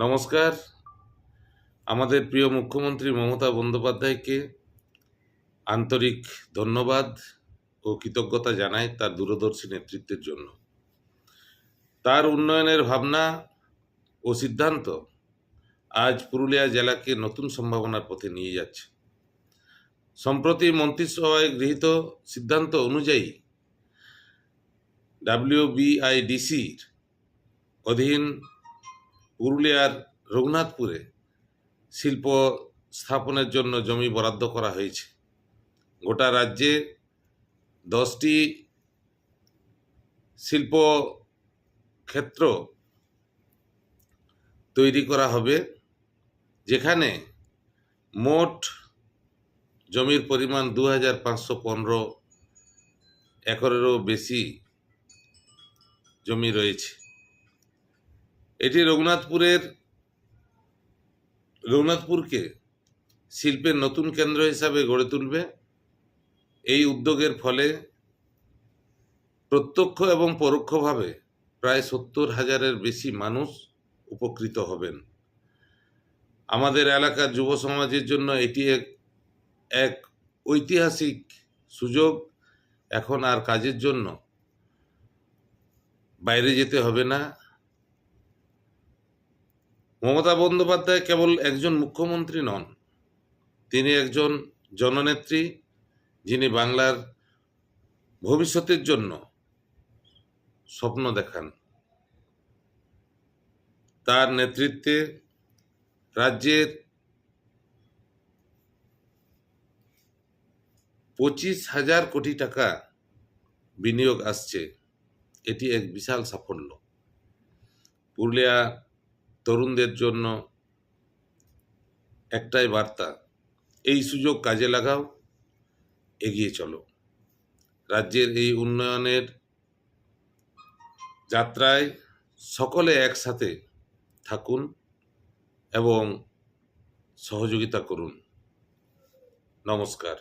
নমস্কার। আমাদের প্রিয় মুখ্যমন্ত্রী মমতা বন্দ্যোপাধ্যায়কে আন্তরিক ধন্যবাদ ও কৃতজ্ঞতা জানাই তার দূরদর্শী নেতৃত্বের জন্য। তার উন্নয়নের ভাবনা ও সিদ্ধান্ত আজ পুরুলিয়া জেলাকে নতুন সম্ভাবনার পথে নিয়ে যাচ্ছে। সম্প্রতি মন্ত্রিসভায় গৃহীত সিদ্ধান্ত অনুযায়ী WBIDCর অধীন পুরুলিয়ার রঘুনাথপুরে শিল্প স্থাপনের জন্য জমি বরাদ্দ করা হয়েছে। গোটা রাজ্যে 10টি শিল্প ক্ষেত্র তৈরি করা হবে, যেখানে মোট জমির পরিমাণ 2515 একরেরও বেশি জমি রয়েছে। এটি রঘুনাথপুরকে শিল্পের নতুন কেন্দ্র হিসাবে গড়ে তুলবে। এই উদ্যোগের ফলে প্রত্যক্ষ এবং পরোক্ষভাবে প্রায় 70,000-এর বেশি মানুষ উপকৃত হবেন। আমাদের এলাকার যুব সমাজের জন্য এটি এক ঐতিহাসিক সুযোগ। এখন আর কাজের জন্য বাইরে যেতে হবে না। মমতা বন্দ্যোপাধ্যায় কেবল একজন মুখ্যমন্ত্রী নন, তিনি একজন জননেত্রী, যিনি বাংলার ভবিষ্যতের জন্য স্বপ্ন দেখান। তার নেতৃত্বে রাজ্যের 25,000 কোটি টাকা বিনিয়োগ আসছে। এটি এক বিশাল সাফল্য। পুরুলিয়া তরুণদের জন্য একটাই বার্তা, এই সুযোগ কাজে লাগাও, এগিয়ে চলো। রাজ্যের এই উন্নয়নের যাত্রায় সকলে একসাথে থাকুন এবং সহযোগিতা করুন। নমস্কার।